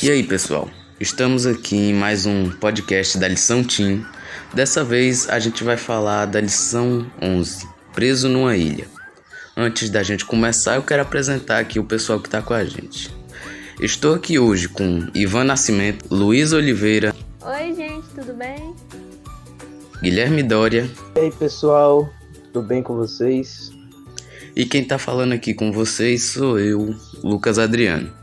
E aí, pessoal? Estamos aqui em mais um podcast da Lição Team. Dessa vez a gente vai falar da lição 11, Preso numa Ilha. Antes da gente começar, eu quero apresentar aqui o pessoal que está com a gente. Estou aqui hoje com Ivan Nascimento, Luiz Oliveira. Oi, gente, tudo bem? Guilherme Dória. E aí, pessoal, tudo bem com vocês? E quem está falando aqui com vocês sou eu, Lucas Adriano.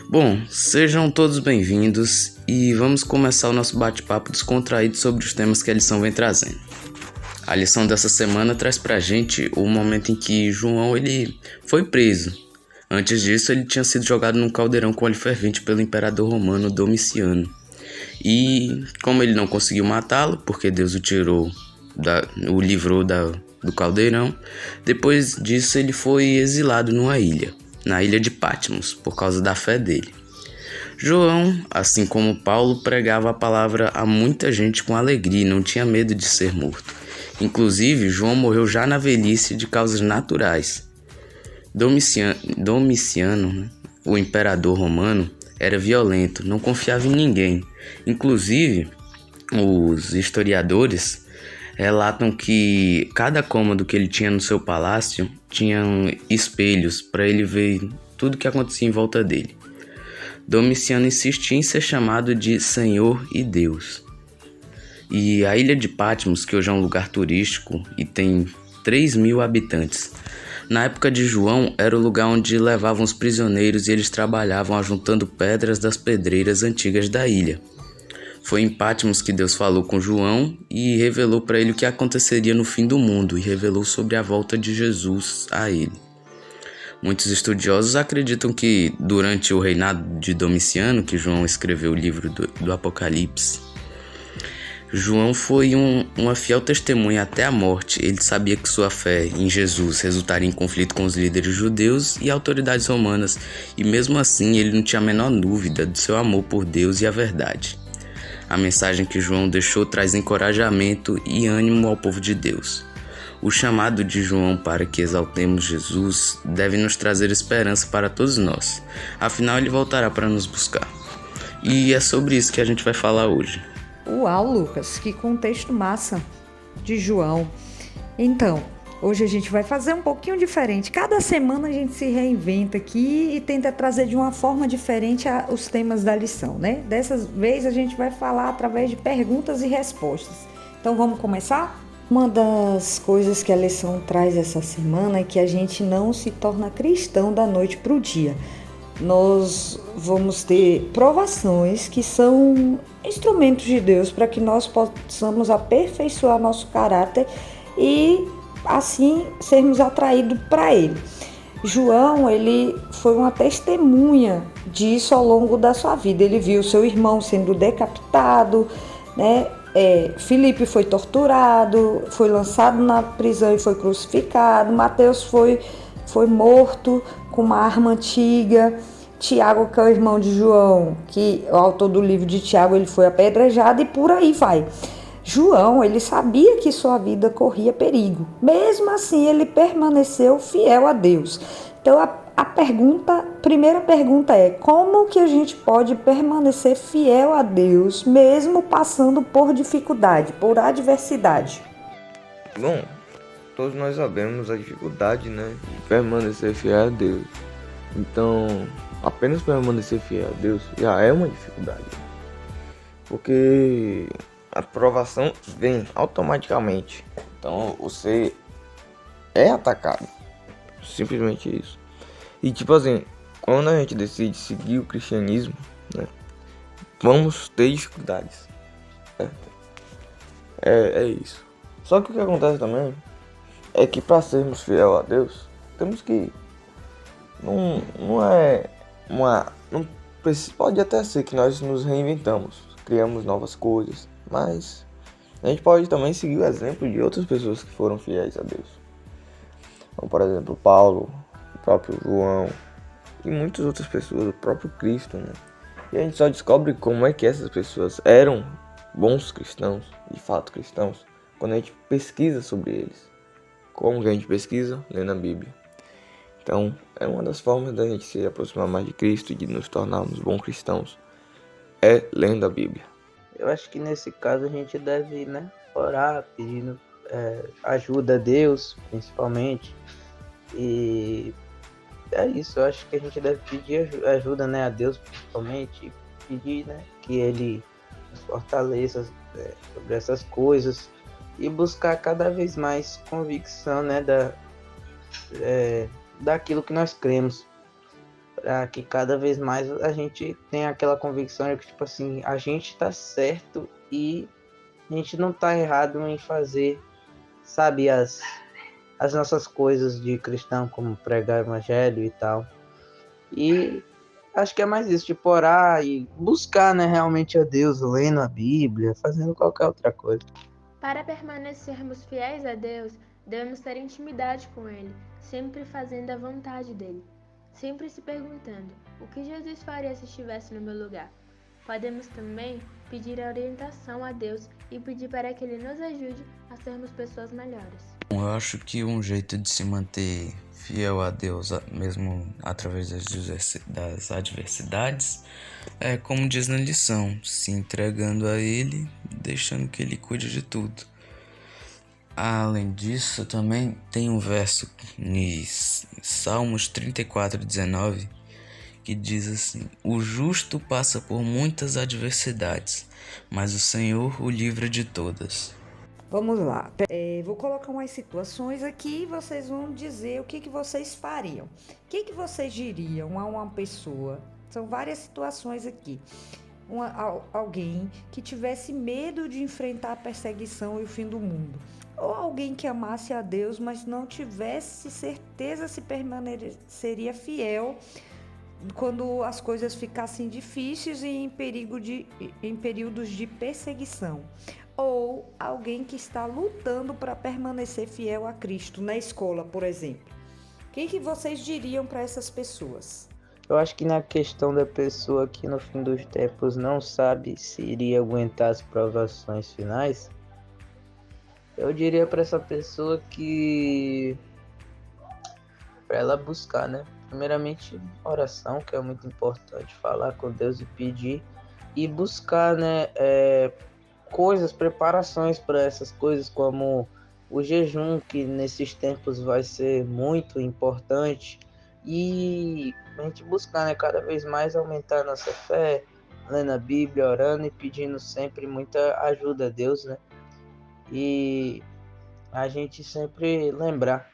Bom, sejam todos bem-vindos e vamos começar o nosso bate-papo descontraído sobre os temas que a lição vem trazendo. A lição dessa semana traz pra gente o momento em que João ele foi preso. Antes disso, ele tinha sido jogado num caldeirão com óleo fervente pelo imperador romano Domiciano. E como ele não conseguiu matá-lo, porque Deus o livrou do caldeirão, depois disso ele foi exilado numa ilha, na ilha de Patmos, por causa da fé dele. João, assim como Paulo, pregava a palavra a muita gente com alegria e não tinha medo de ser morto. Inclusive, João morreu já na velhice de causas naturais. Domiciano, o imperador romano, era violento, não confiava em ninguém. Inclusive, os historiadores relatam que cada cômodo que ele tinha no seu palácio tinham espelhos para ele ver tudo que acontecia em volta dele. Domiciano insistia em ser chamado de Senhor e Deus. E a ilha de Patmos, que hoje é um lugar turístico e tem 3.000 habitantes, na época de João era o lugar onde levavam os prisioneiros e eles trabalhavam ajuntando pedras das pedreiras antigas da ilha. Foi em Patmos que Deus falou com João e revelou para ele o que aconteceria no fim do mundo e revelou sobre a volta de Jesus a ele. Muitos estudiosos acreditam que durante o reinado de Domiciano, que João escreveu o livro do Apocalipse, João foi uma fiel testemunha até a morte. Ele sabia que sua fé em Jesus resultaria em conflito com os líderes judeus e autoridades romanas, e mesmo assim ele não tinha a menor dúvida do seu amor por Deus e a verdade. A mensagem que João deixou traz encorajamento e ânimo ao povo de Deus. O chamado de João para que exaltemos Jesus deve nos trazer esperança para todos nós. Afinal, ele voltará para nos buscar. E é sobre isso que a gente vai falar hoje. Uau, Lucas, que contexto massa de João. Então, hoje a gente vai fazer um pouquinho diferente. Cada semana a gente se reinventa aqui e tenta trazer de uma forma diferente os temas da lição, né? Dessa vez a gente vai falar através de perguntas e respostas. Então vamos começar? Uma das coisas que a lição traz essa semana é que a gente não se torna cristão da noite para o dia. Nós vamos ter provações que são instrumentos de Deus para que nós possamos aperfeiçoar nosso caráter e assim sermos atraídos para Ele. João, ele foi uma testemunha disso ao longo da sua vida. Ele viu seu irmão sendo decapitado, né? Filipe foi torturado, foi lançado na prisão e foi crucificado. Mateus foi morto com uma arma antiga. Tiago, que é o irmão de João, que é o autor do livro de Tiago, ele foi apedrejado e por aí vai. João, ele sabia que sua vida corria perigo. Mesmo assim, ele permaneceu fiel a Deus. Então, a primeira pergunta é: como que a gente pode permanecer fiel a Deus, mesmo passando por dificuldade, por adversidade? Bom, todos nós sabemos a dificuldade, né, de permanecer fiel a Deus. Então, apenas permanecer fiel a Deus já é uma dificuldade. Porque a provação vem automaticamente. Então, você é atacado. Simplesmente isso. E tipo assim, quando a gente decide seguir o cristianismo, né, vamos ter dificuldades. É isso. Só que o que acontece também é que para sermos fiel a Deus, temos que pode até ser que nós nos reinventamos, criamos novas coisas, mas a gente pode também seguir o exemplo de outras pessoas que foram fiéis a Deus. Como, por exemplo, Paulo, o próprio João e muitas outras pessoas, o próprio Cristo, né? E a gente só descobre como é que essas pessoas eram bons cristãos, de fato cristãos, quando a gente pesquisa sobre eles. Como que a gente pesquisa? Lendo a Bíblia. Então, é uma das formas da gente se aproximar mais de Cristo e de nos tornarmos bons cristãos, é lendo a Bíblia. Eu acho que nesse caso a gente deve, né, orar pedindo ajuda a Deus, principalmente. E é isso, eu acho que a gente deve pedir ajuda, né, a Deus, principalmente, e pedir, né, que Ele nos fortaleça sobre essas coisas e buscar cada vez mais convicção, né, daquilo que nós cremos, para que cada vez mais a gente tenha aquela convicção de que, tipo assim, a gente está certo e a gente não está errado em fazer, sabe, as nossas coisas de cristão, como pregar o evangelho e tal. E acho que é mais isso, tipo, orar e buscar, né, realmente a Deus, lendo a Bíblia, fazendo qualquer outra coisa. Para permanecermos fiéis a Deus, devemos ter intimidade com Ele, sempre fazendo a vontade dele, sempre se perguntando o que Jesus faria se estivesse no meu lugar. Podemos também pedir a orientação a Deus e pedir para que Ele nos ajude a sermos pessoas melhores. Eu acho que um jeito de se manter fiel a Deus, mesmo através das adversidades, é como diz na lição, se entregando a Ele, deixando que Ele cuide de tudo. Além disso, também tem um verso em Salmos 34:19 que diz assim: o justo passa por muitas adversidades, mas o Senhor o livra de todas. Vamos lá. Vou colocar umas situações aqui e vocês vão dizer o que vocês fariam. O que vocês diriam a uma pessoa? São várias situações aqui. Alguém que tivesse medo de enfrentar a perseguição e o fim do mundo. Ou alguém que amasse a Deus, mas não tivesse certeza se permaneceria fiel quando as coisas ficassem difíceis e em períodos de perseguição. Ou alguém que está lutando para permanecer fiel a Cristo na escola, por exemplo. O que vocês diriam para essas pessoas? Eu acho que na questão da pessoa que no fim dos tempos não sabe se iria aguentar as provações finais, eu diria para essa pessoa que para ela buscar, né? Primeiramente, oração, que é muito importante, falar com Deus e pedir, e buscar, né, coisas, preparações para essas coisas, como o jejum, que nesses tempos vai ser muito importante, e a gente buscar, né, cada vez mais aumentar a nossa fé, lendo a Bíblia, orando e pedindo sempre muita ajuda a Deus, né? E a gente sempre lembrar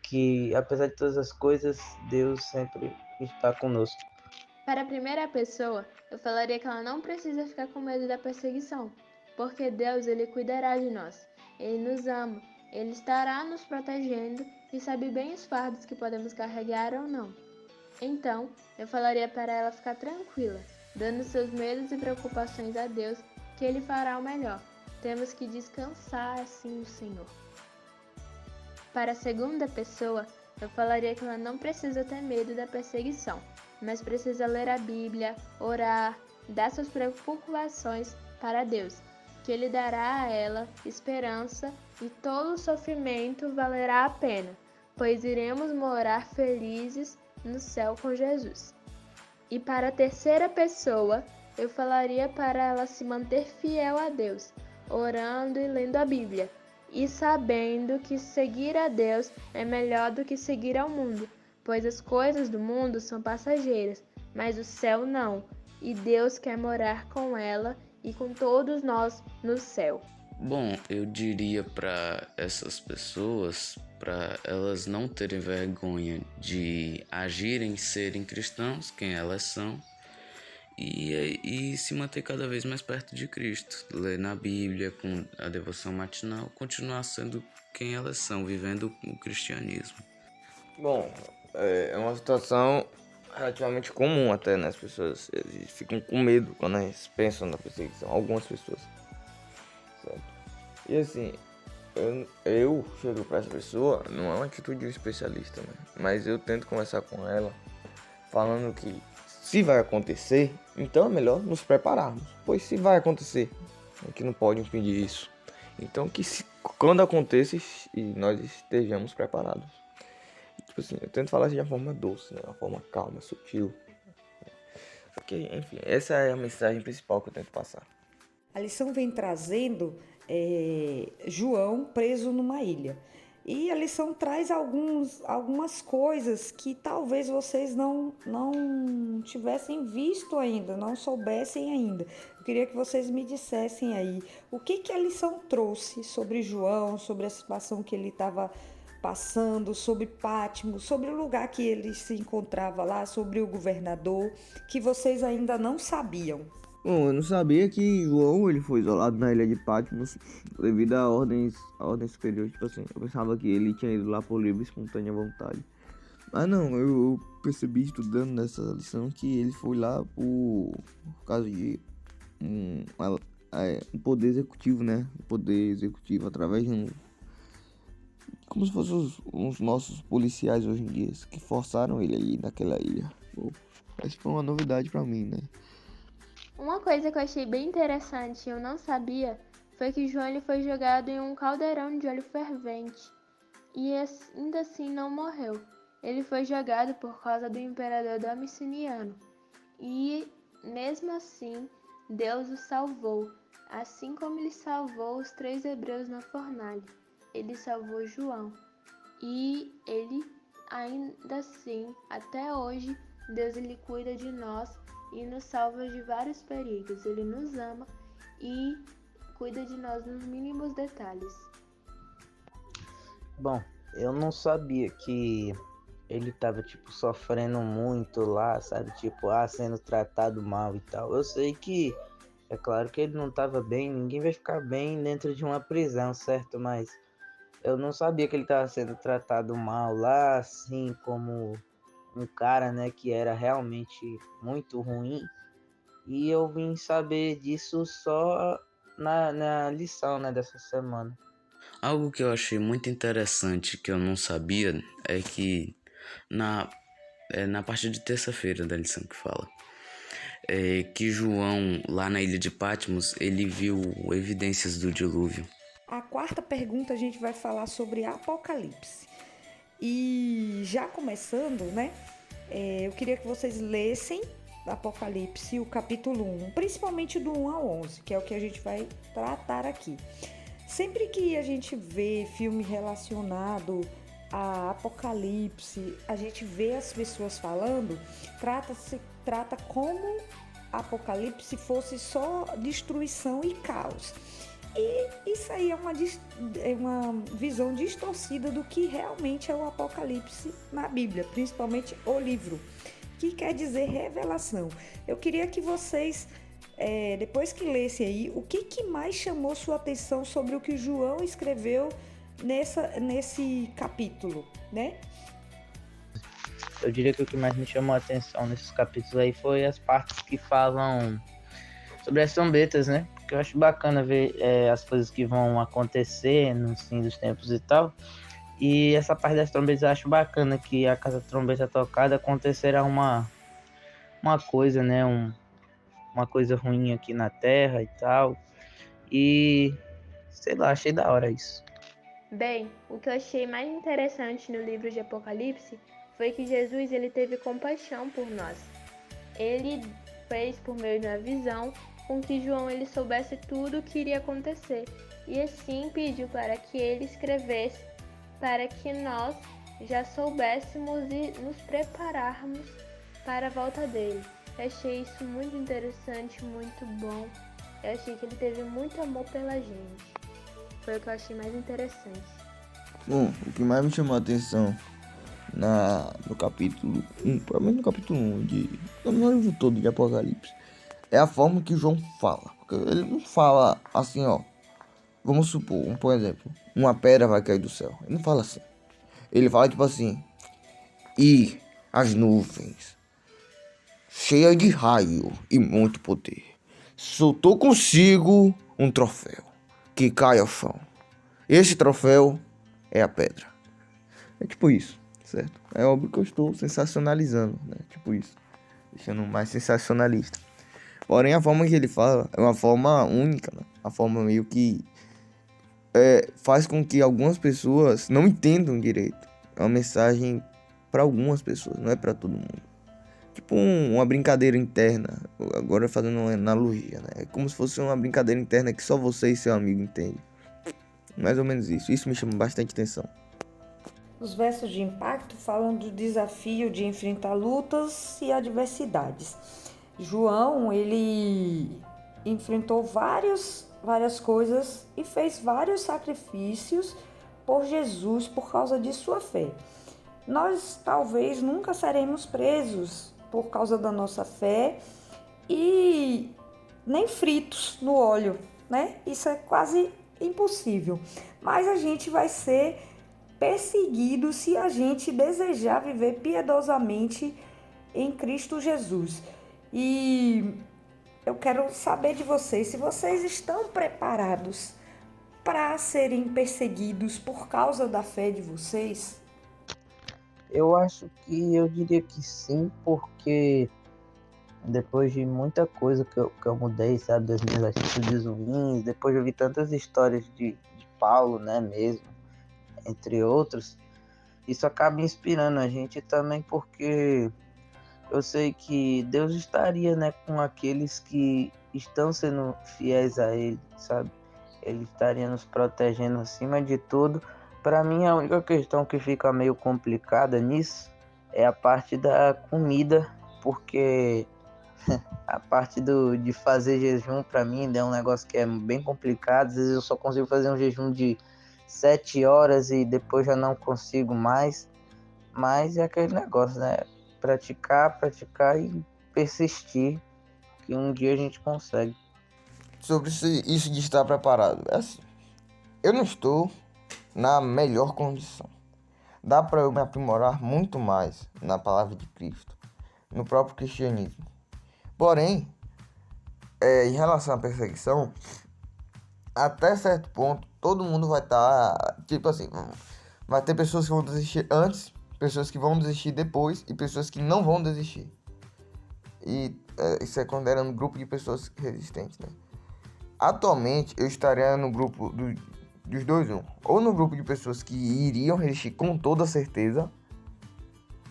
que, apesar de todas as coisas, Deus sempre está conosco. Para a primeira pessoa, eu falaria que ela não precisa ficar com medo da perseguição, porque Deus, Ele cuidará de nós. Ele nos ama, Ele estará nos protegendo e sabe bem os fardos que podemos carregar ou não. Então, eu falaria para ela ficar tranquila, dando seus medos e preocupações a Deus, que Ele fará o melhor. Temos que descansar assim no Senhor. Para a segunda pessoa, eu falaria que ela não precisa ter medo da perseguição, mas precisa ler a Bíblia, orar, dar suas preocupações para Deus, que Ele dará a ela esperança e todo o sofrimento valerá a pena, pois iremos morar felizes no céu com Jesus. E para a terceira pessoa, eu falaria para ela se manter fiel a Deus, orando e lendo a Bíblia, e sabendo que seguir a Deus é melhor do que seguir ao mundo, pois as coisas do mundo são passageiras, mas o céu não, e Deus quer morar com ela e com todos nós no céu. Bom, eu diria para essas pessoas, para elas não terem vergonha de agirem, serem cristãos, quem elas são, e se manter cada vez mais perto de Cristo, ler na Bíblia, com a devoção matinal, continuar sendo quem elas são, vivendo o cristianismo. Bom, é uma situação relativamente comum até, né? As pessoas ficam com medo quando eles pensam na perseguição, algumas pessoas, certo? E assim, eu chego pra essa pessoa, não é uma atitude de um especialista, né? Mas eu tento conversar com ela, falando que se vai acontecer, então é melhor nos prepararmos, pois se vai acontecer, é que não pode impedir isso. Então que quando aconteça, e nós estejamos preparados. tipo assim, eu tento falar de uma forma doce, né? Uma forma calma, sutil. Porque, enfim, essa é a mensagem principal que eu tento passar. A lição vem trazendo João preso numa ilha. E a lição traz algumas coisas que talvez vocês não tivessem visto ainda, não soubessem ainda. Eu queria que vocês me dissessem aí o que a lição trouxe sobre João, sobre a situação que ele estava passando, sobre Pátmos, sobre o lugar que ele se encontrava lá, sobre o governador, que vocês ainda não sabiam. Bom, eu não sabia que João ele foi isolado na ilha de Patmos devido a ordens superiores. Tipo assim, eu pensava que ele tinha ido lá por livre e espontânea vontade. Mas não, eu percebi estudando nessa lição que ele foi lá por causa de um poder executivo, né? Um poder executivo através de como se fossem os nossos policiais hoje em dia, que forçaram ele aí naquela ilha. Pô, essa foi uma novidade pra mim, né? Uma coisa que eu achei bem interessante e eu não sabia foi que João ele foi jogado em um caldeirão de óleo fervente e ainda assim não morreu. Ele foi jogado por causa do imperador Domiciano e, mesmo assim, Deus o salvou, assim como ele salvou os 3 hebreus na fornalha. Ele salvou João e ele, ainda assim, até hoje, Deus ele cuida de nós e nos salva de vários perigos. Ele nos ama e cuida de nós nos mínimos detalhes. Bom, eu não sabia que ele tava, sofrendo muito lá, sabe? Sendo tratado mal e tal. Eu sei que, é claro que ele não tava bem, ninguém vai ficar bem dentro de uma prisão, certo? Mas eu não sabia que ele tava sendo tratado mal lá, assim como um cara, né, que era realmente muito ruim. E eu vim saber disso só na lição, né, dessa semana. Algo que eu achei muito interessante que eu não sabia é que na parte de terça-feira da lição que fala que João, lá na ilha de Patmos, ele viu evidências do dilúvio. A quarta pergunta a gente vai falar sobre Apocalipse. E já começando, né? Eu queria que vocês lessem Apocalipse, o capítulo 1, principalmente do 1 ao 11, que é o que a gente vai tratar aqui. Sempre que a gente vê filme relacionado a Apocalipse, a gente vê as pessoas falando, trata como Apocalipse fosse só destruição e caos. E isso aí é uma visão distorcida do que realmente é o Apocalipse na Bíblia, principalmente o livro, que quer dizer revelação. Eu queria que vocês, depois que lessem aí, o que mais chamou sua atenção sobre o que João escreveu nesse capítulo, né? Eu diria que o que mais me chamou a atenção nesses capítulos aí foi as partes que falam sobre as trombetas, né? Que eu acho bacana ver as coisas que vão acontecer no fim dos tempos e tal. E essa parte das trombetas eu acho bacana, que a cada trombeta tocada acontecerá uma coisa, né? Uma coisa ruim aqui na Terra e tal. E sei lá, achei da hora isso. Bem, o que eu achei mais interessante no livro de Apocalipse foi que Jesus ele teve compaixão por nós. Ele fez por meio de uma visão com que João ele soubesse tudo o que iria acontecer e assim pediu para que ele escrevesse para que nós já soubéssemos e nos prepararmos para a volta dele. Eu achei isso muito interessante, muito bom. Eu achei que ele teve muito amor pela gente. Foi o que eu achei mais interessante. Bom, o que mais me chamou a atenção no capítulo 1, provavelmente no capítulo 1 no livro todo de Apocalipse, é a forma que João fala. Porque ele não fala assim, ó. Vamos supor, por exemplo, uma pedra vai cair do céu. Ele não fala assim. Ele fala tipo assim: e as nuvens, cheias de raio e muito poder, soltou consigo um troféu que cai ao chão. Esse troféu é a pedra. É tipo isso, certo? É óbvio que eu estou sensacionalizando, né? Tipo isso, deixando mais sensacionalista. Porém, a forma que ele fala é uma forma única, né? Uma forma meio que faz com que algumas pessoas não entendam direito. É uma mensagem para algumas pessoas, não é para todo mundo. Tipo uma brincadeira interna, agora fazendo uma analogia, né? É como se fosse uma brincadeira interna que só você e seu amigo entendem. Mais ou menos isso. Isso me chama bastante atenção. Os versos de impacto falam do desafio de enfrentar lutas e adversidades. João, ele enfrentou várias coisas e fez vários sacrifícios por Jesus por causa de sua fé. Nós talvez nunca seremos presos por causa da nossa fé e nem fritos no óleo, né? Isso é quase impossível. Mas a gente vai ser perseguido se a gente desejar viver piedosamente em Cristo Jesus. E eu quero saber de vocês, se vocês estão preparados para serem perseguidos por causa da fé de vocês? Eu acho que eu diria que sim, porque depois de muita coisa que eu mudei, sabe, das minhas atitudes ruins, depois eu vi tantas histórias de Paulo, né, mesmo, entre outros, isso acaba inspirando a gente também, porque eu sei que Deus estaria, né, com aqueles que estão sendo fiéis a Ele, sabe? Ele estaria nos protegendo acima de tudo. Para mim, a única questão que fica meio complicada nisso é a parte da comida, porque a parte de fazer jejum, para mim, é um negócio que é bem complicado. Às vezes eu só consigo fazer um jejum de 7 horas e depois já não consigo mais. Mas é aquele negócio, né? Praticar e persistir, que um dia a gente consegue. Sobre isso de estar preparado. É assim, eu não estou na melhor condição. Dá para eu me aprimorar muito mais na palavra de Cristo, no próprio cristianismo. Porém, em relação à perseguição, até certo ponto, todo mundo vai estar, tipo assim, vai ter pessoas que vão desistir antes, pessoas que vão desistir depois e pessoas que não vão desistir. E isso é considerando um grupo de pessoas resistentes, né? Atualmente, eu estaria no grupo dos dois, ou no grupo de pessoas que iriam resistir com toda certeza,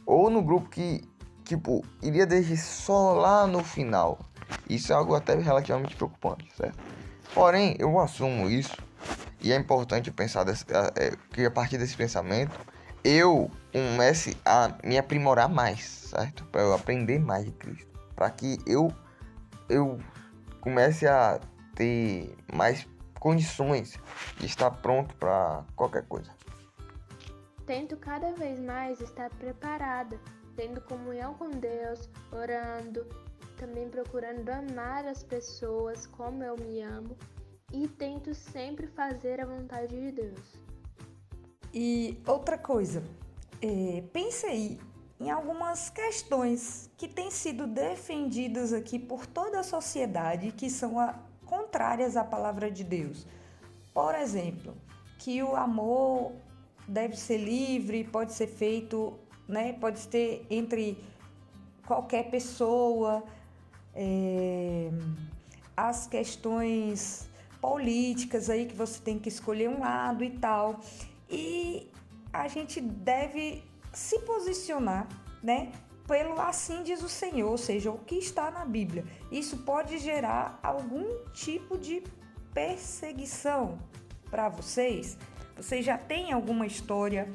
ou no grupo que, tipo, iria desistir só lá no final. Isso é algo até relativamente preocupante, certo? Porém, eu assumo isso, e é importante pensar que a partir desse pensamento, eu comece a me aprimorar mais, certo? Para eu aprender mais de Cristo. Para que eu comece a ter mais condições de estar pronto para qualquer coisa. Tento cada vez mais estar preparada, tendo comunhão com Deus, orando, também procurando amar as pessoas como eu me amo e tento sempre fazer a vontade de Deus. E outra coisa, pense aí em algumas questões que têm sido defendidas aqui por toda a sociedade que são contrárias à palavra de Deus. Por exemplo, que o amor deve ser livre, pode ser feito, né, pode ter entre qualquer pessoa, as questões políticas aí que você tem que escolher um lado e tal. E a gente deve se posicionar, né, pelo assim diz o Senhor, ou seja, o que está na Bíblia. Isso pode gerar algum tipo de perseguição para vocês? Vocês já têm alguma história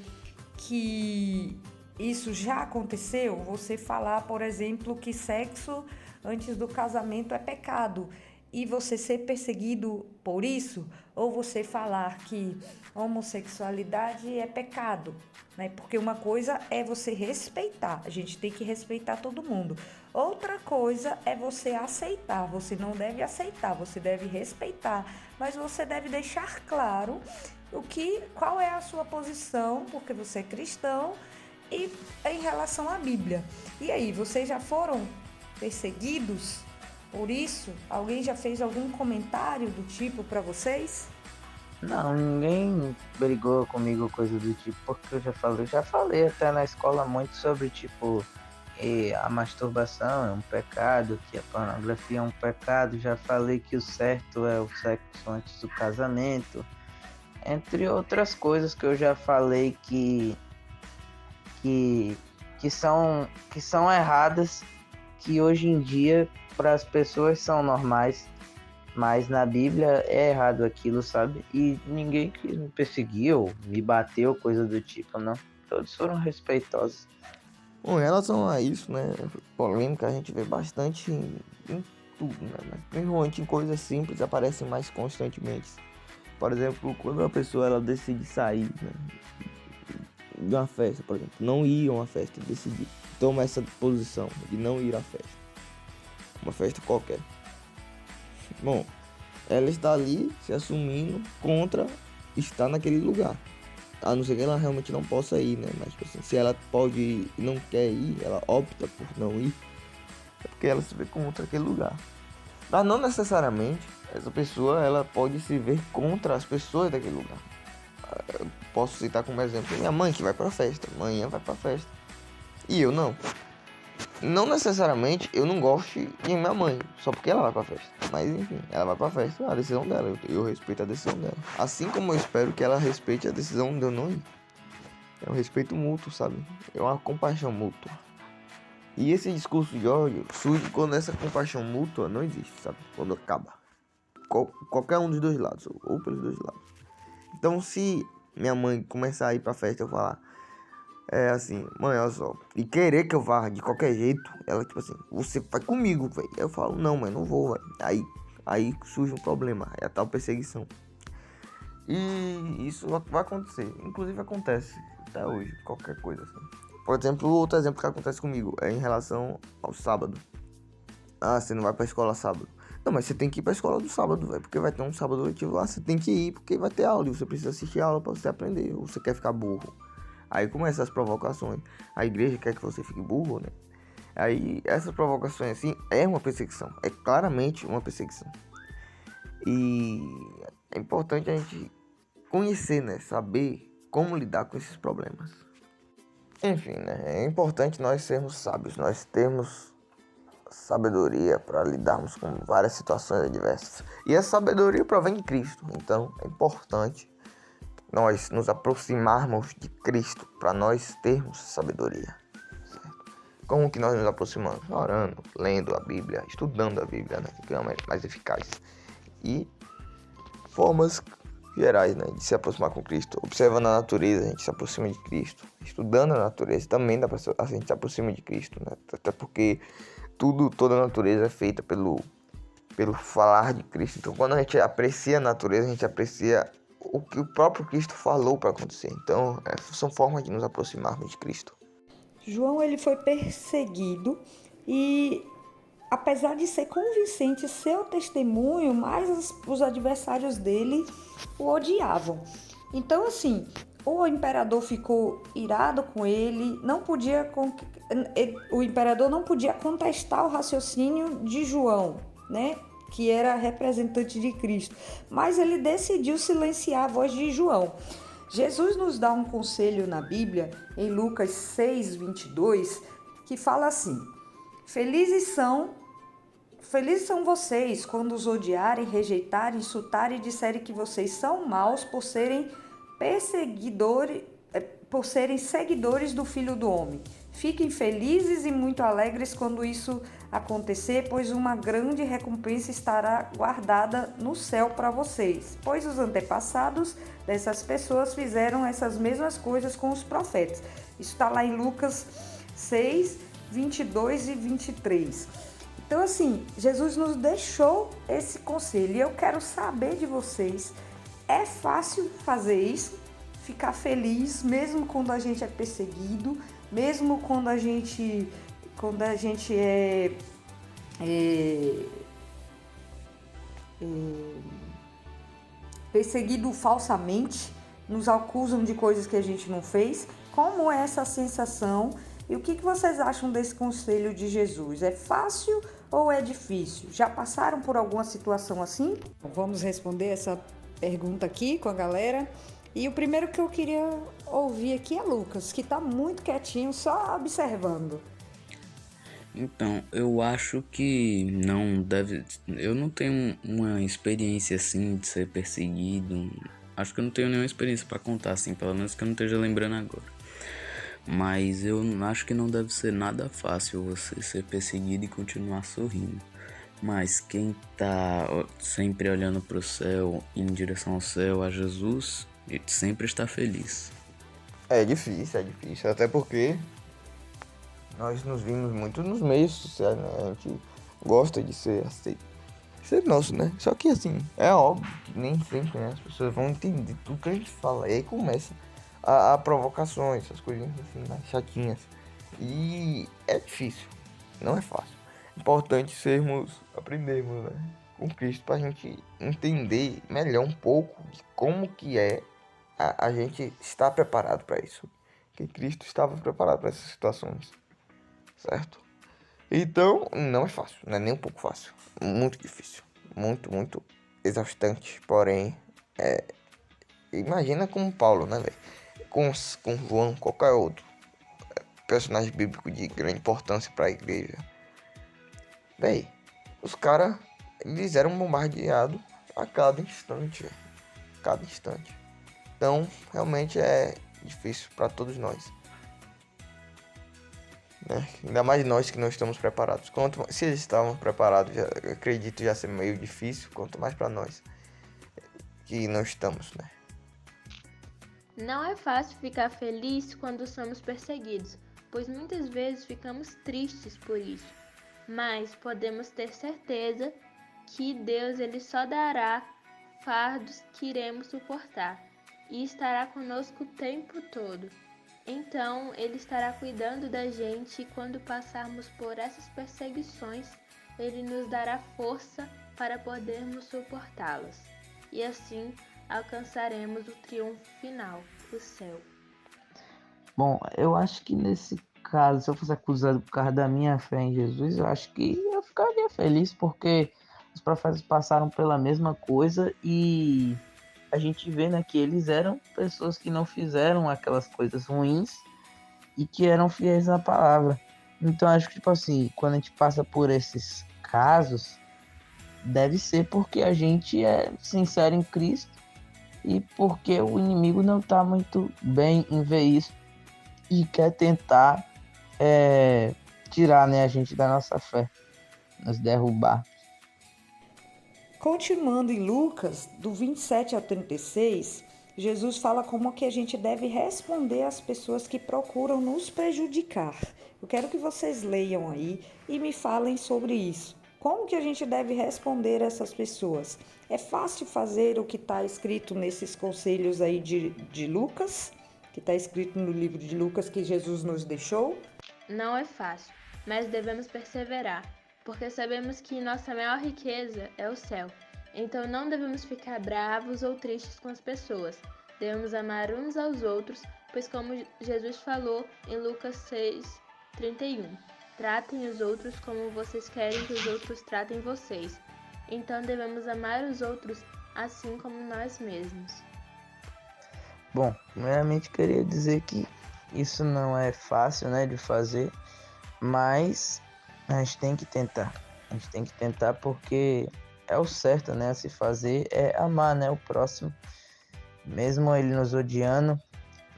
que isso já aconteceu? Você falar, por exemplo, que sexo antes do casamento é pecado e você ser perseguido por isso? Ou você falar que homossexualidade é pecado, né? Porque uma coisa é você respeitar, a gente tem que respeitar todo mundo. Outra coisa é você aceitar, você não deve aceitar, você deve respeitar, mas você deve deixar claro qual é a sua posição, porque você é cristão, e em relação à Bíblia. E aí, vocês já foram perseguidos por isso? Alguém já fez algum comentário do tipo para vocês? Não, ninguém brigou comigo coisa do tipo, porque eu já falei até na escola muito sobre, tipo, a masturbação é um pecado, que a pornografia é um pecado, já falei que o certo é o sexo antes do casamento, entre outras coisas que eu já falei que que são erradas, que hoje em dia para as pessoas são normais, mas na Bíblia é errado aquilo, sabe? E ninguém quis me perseguir ou me bateu, coisa do tipo, não. Todos foram respeitosos. Bom, em relação a isso, né, polêmica a gente vê bastante em tudo, né, mas principalmente em coisas simples aparecem mais constantemente. Por exemplo, quando uma pessoa ela decide sair, né, de uma festa, por exemplo, não ir a uma festa, decidir, toma essa posição de não ir à festa, uma festa qualquer. Bom, ela está ali se assumindo contra estar naquele lugar. A não ser que ela realmente não possa ir, né? Mas tipo assim, se ela pode ir e não quer ir, ela opta por não ir, é porque ela se vê contra aquele lugar. Mas não necessariamente essa pessoa ela pode se ver contra as pessoas daquele lugar. Eu posso citar como exemplo minha mãe que vai pra festa, amanhã vai pra festa. E eu não. Não necessariamente eu não gosto de minha mãe, só porque ela vai pra festa. Mas enfim, ela vai pra festa, é a decisão dela, eu respeito a decisão dela. Assim como eu espero que ela respeite a decisão de eu não ir. É um respeito mútuo, sabe? É uma compaixão mútua. E esse discurso de ódio surge quando essa compaixão mútua não existe, sabe? Quando acaba. Qualquer um dos dois lados, ou pelos dois lados. Então se minha mãe começar a ir pra festa e eu falar... assim, mãe, olha só. E querer que eu vá de qualquer jeito, ela tipo assim, você vai comigo, velho. Eu falo, não, mãe, não vou, velho. Aí surge um problema, é a tal perseguição. E isso vai acontecer. Inclusive acontece até hoje, qualquer coisa assim. Por exemplo, outro exemplo que acontece comigo é em relação ao sábado. Ah, você não vai pra escola sábado. Não, mas você tem que ir pra escola do sábado, velho. Porque vai ter um sábado letivo lá, você tem que ir, porque vai ter aula. E você precisa assistir a aula pra você aprender. Ou você quer ficar burro. Aí começam as provocações. A igreja quer que você fique burro, né? Aí essas provocações assim é uma perseguição. É claramente uma perseguição. E é importante a gente conhecer, né? Saber como lidar com esses problemas. Enfim, né? É importante nós sermos sábios. Nós termos sabedoria para lidarmos com várias situações adversas. E essa sabedoria provém de Cristo. Então é importante nós nos aproximarmos de Cristo para nós termos sabedoria, certo? Como que nós nos aproximamos? Orando, lendo a Bíblia, estudando a Bíblia, né? Que é mais eficaz. E formas gerais, né? De se aproximar com Cristo. Observando a natureza, a gente se aproxima de Cristo. Estudando a natureza, também a gente se aproxima de Cristo, né? Até porque toda a natureza é feita pelo falar de Cristo. Então, quando a gente aprecia a natureza, a gente aprecia o que o próprio Cristo falou para acontecer. Então, essas são formas de nos aproximarmos de Cristo. João, ele foi perseguido e, apesar de ser convincente seu testemunho, mas os adversários dele o odiavam. Então, assim, o imperador ficou irado com ele, o imperador não podia contestar o raciocínio de João, né? Que era representante de Cristo, mas ele decidiu silenciar a voz de João. Jesus nos dá um conselho na Bíblia, em Lucas 6:22, que fala assim: Felizes são vocês quando os odiarem, rejeitarem, insultarem e disserem que vocês são maus por serem seguidores do Filho do Homem. Fiquem felizes e muito alegres quando isso acontecer, pois uma grande recompensa estará guardada no céu para vocês, pois os antepassados dessas pessoas fizeram essas mesmas coisas com os profetas. Isso está lá em Lucas 6, 22 e 23. Então, assim, Jesus nos deixou esse conselho e eu quero saber de vocês, é fácil fazer isso? Ficar feliz mesmo quando a gente é perseguido, mesmo quando a gente é perseguido falsamente, nos acusam de coisas que a gente não fez. Como é essa sensação? E o que vocês acham desse conselho de Jesus? É fácil ou é difícil? Já passaram por alguma situação assim? Vamos responder essa pergunta aqui com a galera. E o primeiro que eu queria ouvir aqui é Lucas, que tá muito quietinho, só observando. Então, eu acho que não deve... Eu não tenho uma experiência assim de ser perseguido. Acho que eu não tenho nenhuma experiência pra contar assim, pelo menos que eu não esteja lembrando agora. Mas eu acho que não deve ser nada fácil você ser perseguido e continuar sorrindo. Mas quem tá sempre olhando pro céu, em direção ao céu, a Jesus, ele sempre está feliz. É difícil, até porque nós nos vimos muito nos meios sociais, né? A gente gosta de ser aceito. Ser nosso, né? Só que assim, é óbvio que nem sempre, né? As pessoas vão entender tudo que a gente fala. E aí começa a provocações, essas coisinhas assim, mais chatinhas. E é difícil, não é fácil. Importante aprendermos, né? Com Cristo pra gente entender melhor um pouco de como que é a gente estar preparado para isso. Que Cristo estava preparado para essas situações, certo? Então, não é fácil, não é nem um pouco fácil. Muito difícil. Muito exaustante. Porém, imagina como Paulo, né, velho? Com João, qualquer outro personagem bíblico de grande importância para a igreja. Véi, os caras, eles eram bombardeados a cada instante, véio. Cada instante. Então, realmente é difícil para todos nós. Né? Ainda mais nós que não estamos preparados. Se eles estavam preparados, acredito já ser meio difícil, quanto mais para nós que não estamos, né? Não é fácil ficar feliz quando somos perseguidos, pois muitas vezes ficamos tristes por isso. Mas podemos ter certeza que Deus ele só dará fardos que iremos suportar e estará conosco o tempo todo. Então, Ele estará cuidando da gente e quando passarmos por essas perseguições, Ele nos dará força para podermos suportá-las. E assim alcançaremos o triunfo final, o céu. Bom, eu acho que nesse caso, se eu fosse acusado por causa da minha fé em Jesus, eu acho que eu ficaria feliz porque os profetas passaram pela mesma coisa e a gente vê, né, que eles eram pessoas que não fizeram aquelas coisas ruins e que eram fiéis à palavra. Então acho que, tipo assim, quando a gente passa por esses casos, deve ser porque a gente é sincero em Cristo e porque o inimigo não está muito bem em ver isso e quer tentar tirar, né, a gente da nossa fé, nos derrubar. Continuando em Lucas, do 27 ao 36, Jesus fala como que a gente deve responder às pessoas que procuram nos prejudicar. Eu quero que vocês leiam aí e me falem sobre isso. Como que a gente deve responder a essas pessoas? É fácil fazer o que está escrito nesses conselhos aí de Lucas, que está escrito no livro de Lucas que Jesus nos deixou? Não é fácil, mas devemos perseverar, porque sabemos que nossa maior riqueza é o céu. Então não devemos ficar bravos ou tristes com as pessoas. Devemos amar uns aos outros, pois como Jesus falou em Lucas 6:31, tratem os outros como vocês querem que os outros tratem vocês. Então devemos amar os outros assim como nós mesmos. Bom, primeiramente queria dizer que isso não é fácil, né, de fazer, mas a gente tem que tentar. A gente tem que tentar porque é o certo, né, a se fazer, é amar, né, o próximo, mesmo ele nos odiando.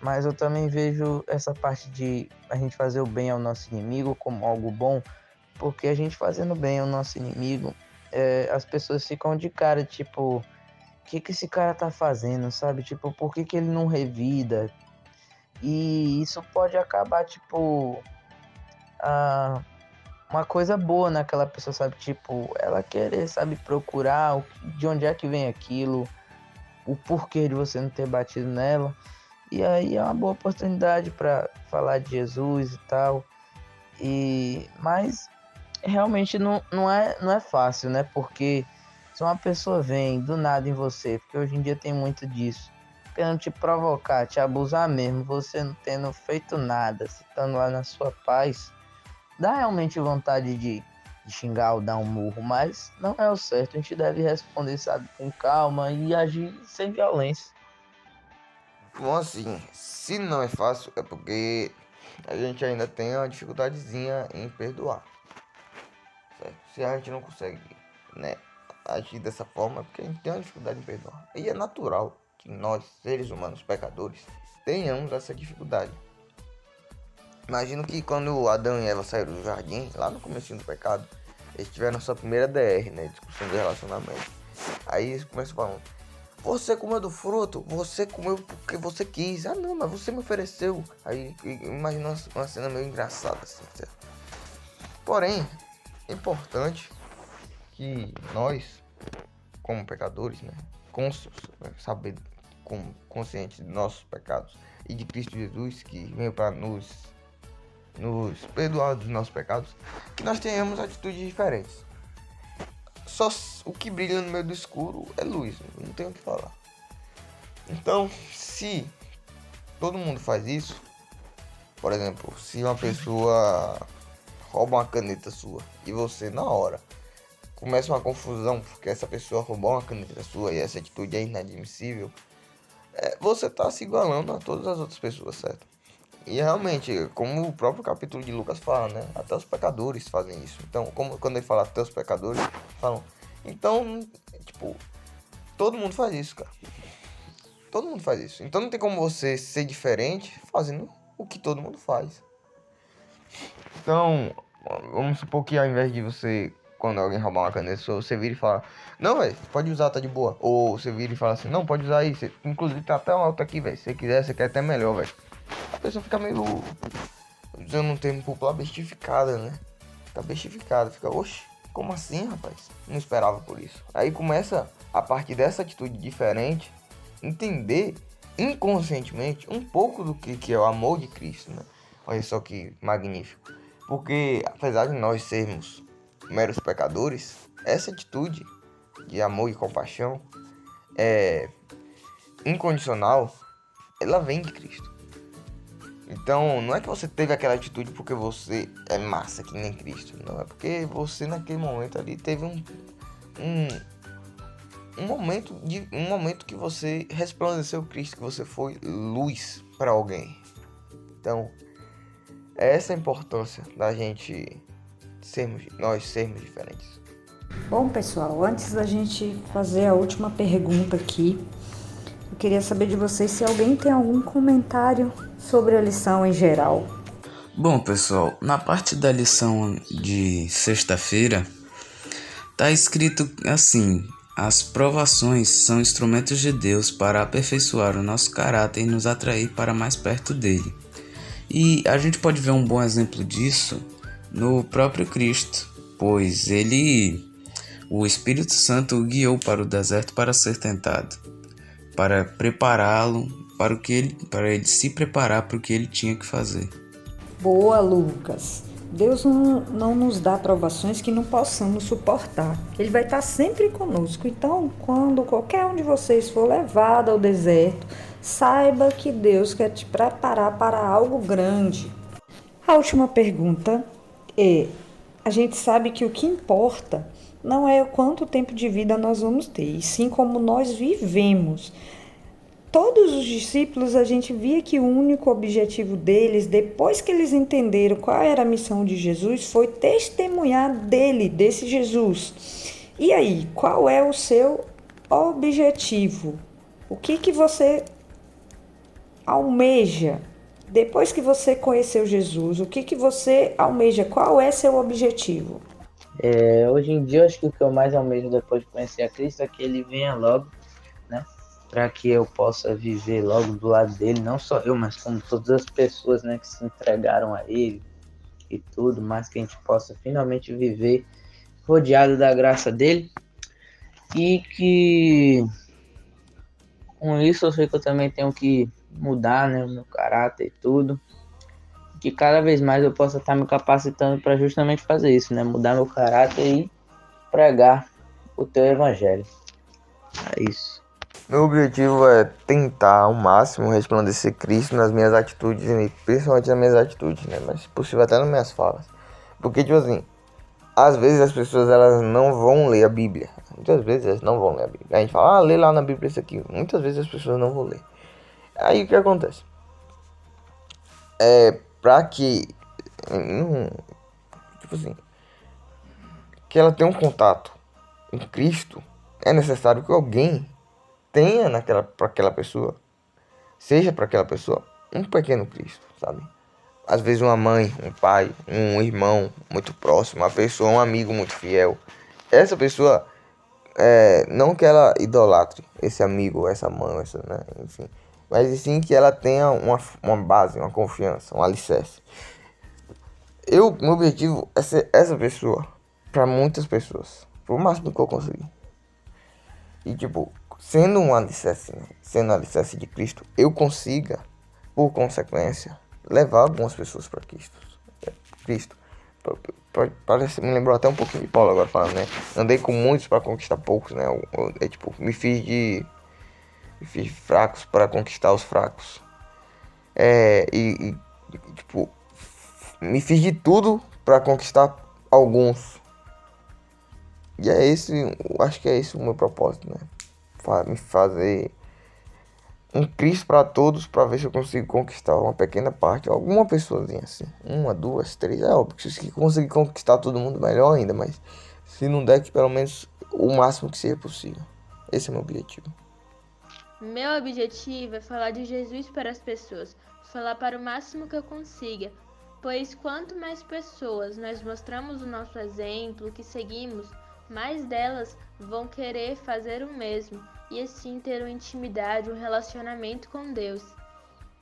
Mas eu também vejo essa parte de a gente fazer o bem ao nosso inimigo como algo bom, porque a gente fazendo bem ao nosso inimigo, as pessoas ficam de cara, tipo, o que esse cara tá fazendo, sabe? Tipo, por que ele não revida? E isso pode acabar, tipo, uma coisa boa naquela pessoa, sabe? Tipo, ela querer, sabe, procurar de onde é que vem aquilo, o porquê de você não ter batido nela. E aí é uma boa oportunidade para falar de Jesus e tal. Mas realmente não é fácil, né? Porque se uma pessoa vem do nada em você, porque hoje em dia tem muito disso, querendo te provocar, te abusar mesmo, você não tendo feito nada, se estando lá na sua paz, dá realmente vontade de xingar ou dar um murro, mas não é o certo. A gente deve responder, sabe, com calma e agir sem violência. Bom, assim, se não é fácil, é porque a gente ainda tem uma dificuldadezinha em perdoar. Certo? Se a gente não consegue, né, agir dessa forma, é porque a gente tem uma dificuldade em perdoar. E é natural que nós, seres humanos pecadores, tenhamos essa dificuldade. Imagino que quando Adão e Eva saíram do jardim, lá no comecinho do pecado, eles tiveram sua primeira DR, né? Discussão de relacionamento. Aí eles começam falando: você comeu do fruto, você comeu porque você quis. Ah não, mas você me ofereceu. Aí imagina uma cena meio engraçada assim, certo? Porém, é importante que nós, como pecadores, né? Cônscios, né, saber, conscientes de nossos pecados e de Cristo Jesus, que veio para nos perdoar dos nossos pecados, que nós tenhamos atitudes diferentes. Só o que brilha no meio do escuro é luz, não tem o que falar. Então, se todo mundo faz isso, por exemplo, se uma pessoa rouba uma caneta sua e você na hora começa uma confusão porque essa pessoa roubou uma caneta sua e essa atitude é inadmissível, você tá se igualando a todas as outras pessoas, certo? E realmente, como o próprio capítulo de Lucas fala, né? Até os pecadores fazem isso. Então, quando ele fala até os pecadores, falam. Então, tipo, todo mundo faz isso, cara. Todo mundo faz isso. Então não tem como você ser diferente fazendo o que todo mundo faz. Então, vamos supor que ao invés de você, quando alguém roubar uma caneta sua, você vira e fala: não, velho, pode usar, tá de boa. Ou você vira e fala assim: não, pode usar aí. Inclusive tá até alto aqui, velho. Se você quiser, você quer até melhor, velho. A pessoa fica meio, usando um termo popular, bestificada, né? Tá bestificada, fica, oxe, como assim, rapaz? Não esperava por isso. Aí começa, a partir dessa atitude diferente, entender inconscientemente um pouco do que é o amor de Cristo, né? Olha só que magnífico. Porque apesar de nós sermos meros pecadores, essa atitude de amor e compaixão incondicional, ela vem de Cristo. Então, não é que você teve aquela atitude porque você é massa, que nem Cristo. Não, é porque você naquele momento ali teve um momento que você resplandeceu Cristo, que você foi luz para alguém. Então, é essa a importância da gente nós sermos diferentes. Bom, pessoal, antes da gente fazer a última pergunta aqui, eu queria saber de vocês se alguém tem algum comentário sobre a lição em geral. Bom, pessoal, na parte da lição de sexta-feira, tá escrito assim: as provações são instrumentos de Deus para aperfeiçoar o nosso caráter e nos atrair para mais perto dele. E a gente pode ver um bom exemplo disso no próprio Cristo, pois o Espírito Santo o guiou para o deserto para ser tentado, para prepará-lo para ele se preparar para o que ele tinha que fazer. Boa, Lucas. Deus não nos dá provações que não possamos suportar. Ele vai estar sempre conosco. Então, quando qualquer um de vocês for levado ao deserto, saiba que Deus quer te preparar para algo grande. A última pergunta é: a gente sabe que o que importa não é quanto tempo de vida nós vamos ter, e sim como nós vivemos. Todos os discípulos, a gente via que o único objetivo deles, depois que eles entenderam qual era a missão de Jesus, foi testemunhar desse Jesus. E aí, qual é o seu objetivo? O que você almeja? Depois que você conheceu Jesus, o que você almeja? Qual é seu objetivo? Hoje em dia, eu acho que o que eu mais almejo depois de conhecer a Cristo é que ele venha logo, né? Para que eu possa viver logo do lado dele, não só eu, mas como todas as pessoas, né, que se entregaram a ele e tudo, mas que a gente possa finalmente viver rodeado da graça dele, e que com isso eu sei que eu também tenho que mudar, né, o meu caráter e tudo, que cada vez mais eu possa estar me capacitando para justamente fazer isso, né, mudar meu caráter e pregar o teu evangelho. É isso. Meu objetivo é tentar ao máximo resplandecer Cristo nas minhas atitudes, e principalmente nas minhas atitudes, né? Mas se possível até nas minhas falas. Porque, tipo assim, às vezes as pessoas elas não vão ler a Bíblia. Muitas vezes elas não vão ler a Bíblia. A gente fala, lê lá na Bíblia isso aqui. Muitas vezes as pessoas não vão ler. Aí o que acontece? Pra que, tipo assim, que ela tenha um contato com Cristo, é necessário que alguém tenha para aquela pessoa, seja para aquela pessoa um pequeno Cristo, sabe? às vezes uma mãe, um pai, um irmão muito próximo, uma pessoa, um amigo muito fiel. Essa pessoa, não que ela idolatre esse amigo, essa mãe, né, enfim, mas sim que ela tenha uma base, uma confiança, um alicerce. Meu objetivo é ser essa pessoa para muitas pessoas, pro máximo que eu conseguir. E tipo, sendo um alicerce, né, sendo um alicerce de Cristo, eu consiga, por consequência, levar algumas pessoas para Cristo. Parece, me lembrou até um pouquinho de Paulo agora falando, né? Andei com muitos para conquistar poucos, né? Tipo, me fiz fracos para conquistar os fracos. Tipo, me fiz de tudo para conquistar alguns. E acho que é esse o meu propósito, né? Me fazer um Cristo para todos, para ver se eu consigo conquistar uma pequena parte, alguma pessoazinha assim, 1, 2, 3, óbvio que se conseguir conquistar todo mundo, melhor ainda, mas se não der, que pelo menos o máximo que seja possível. Esse é o meu objetivo. Meu objetivo é falar de Jesus para as pessoas, falar para o máximo que eu consiga, pois quanto mais pessoas nós mostramos o nosso exemplo, que seguimos, mais delas vão querer fazer o mesmo e assim ter uma intimidade, um relacionamento com Deus.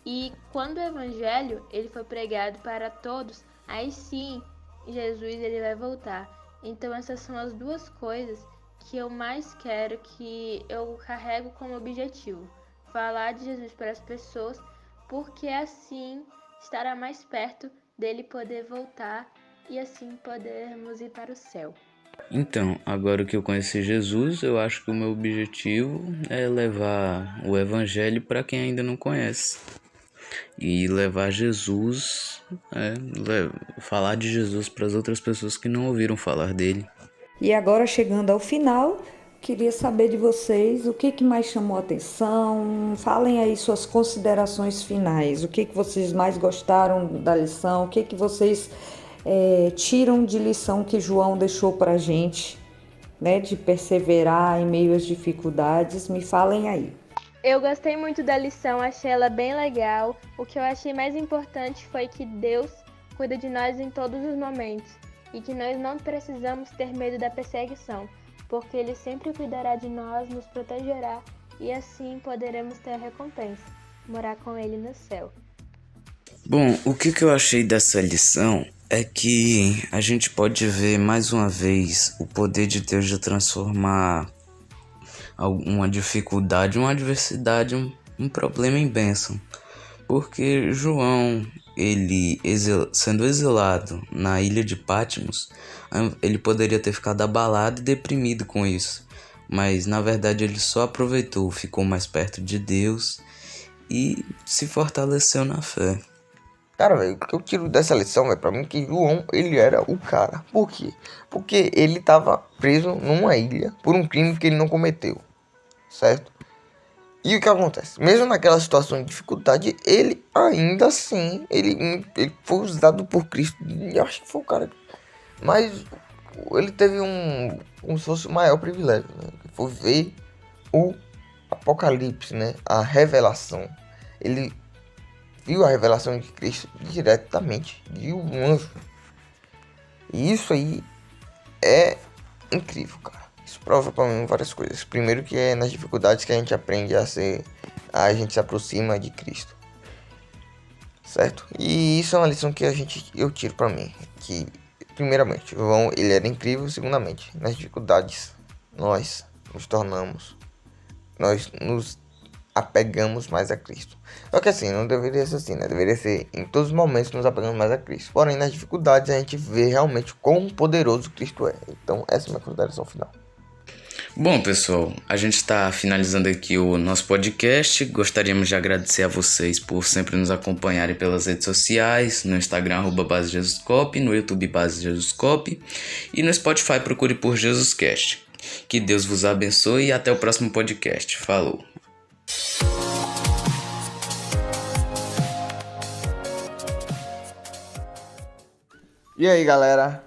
E quando o evangelho ele for pregado para todos, aí sim Jesus ele vai voltar. Então essas são as duas coisas que eu mais quero, que eu carrego como objetivo: falar de Jesus para as pessoas, porque assim estará mais perto dele poder voltar e assim podermos ir para o céu. Então, agora que eu conheci Jesus, eu acho que o meu objetivo é levar o evangelho para quem ainda não conhece. E levar Jesus, falar de Jesus para as outras pessoas que não ouviram falar dele. E agora, chegando ao final, queria saber de vocês o que mais chamou a atenção. Falem aí suas considerações finais. O que vocês mais gostaram da lição? O que vocês tiram de lição que João deixou para a gente, né, de perseverar em meio às dificuldades? Me falem aí. Eu gostei muito da lição, achei ela bem legal. O que eu achei mais importante foi que Deus cuida de nós em todos os momentos e que nós não precisamos ter medo da perseguição, porque Ele sempre cuidará de nós, nos protegerá e assim poderemos ter a recompensa, morar com Ele no céu. Bom, o que eu achei dessa lição é que a gente pode ver mais uma vez o poder de Deus de transformar uma dificuldade, uma adversidade, um problema em bênção. Porque João, ele sendo exilado na ilha de Patmos, ele poderia ter ficado abalado e deprimido com isso. Mas na verdade ele só aproveitou, ficou mais perto de Deus e se fortaleceu na fé. Cara, velho, o que eu tiro dessa lição, velho, pra mim, que João, ele era o cara. Por quê? Porque ele tava preso numa ilha por um crime que ele não cometeu, certo? E o que acontece? Mesmo naquela situação de dificuldade, ele ainda assim, ele foi usado por Cristo. Eu acho que foi o cara. Mas ele teve como se fosse o maior privilégio, né? Que foi ver o Apocalipse, né? A revelação. Ele viu a revelação de Cristo diretamente de um anjo. E isso aí é incrível, cara. Isso prova pra mim várias coisas. Primeiro que é nas dificuldades que a gente aprende a gente se aproxima de Cristo. Certo? E isso é uma lição que eu tiro pra mim. Que, primeiramente, João, ele era incrível. Segundamente, nas dificuldades, nós nos apegamos mais a Cristo. Só que assim, não deveria ser assim, né? Deveria ser em todos os momentos nos apegamos mais a Cristo. Porém, nas dificuldades a gente vê realmente quão poderoso Cristo é. Então, essa é a minha consideração final. Bom, pessoal, a gente está finalizando aqui o nosso podcast. Gostaríamos de agradecer a vocês por sempre nos acompanharem pelas redes sociais, no Instagram, @BaseJesusCop, no YouTube @BaseJesusCop e no Spotify procure por JesusCast. Que Deus vos abençoe e até o próximo podcast. Falou! E aí, galera?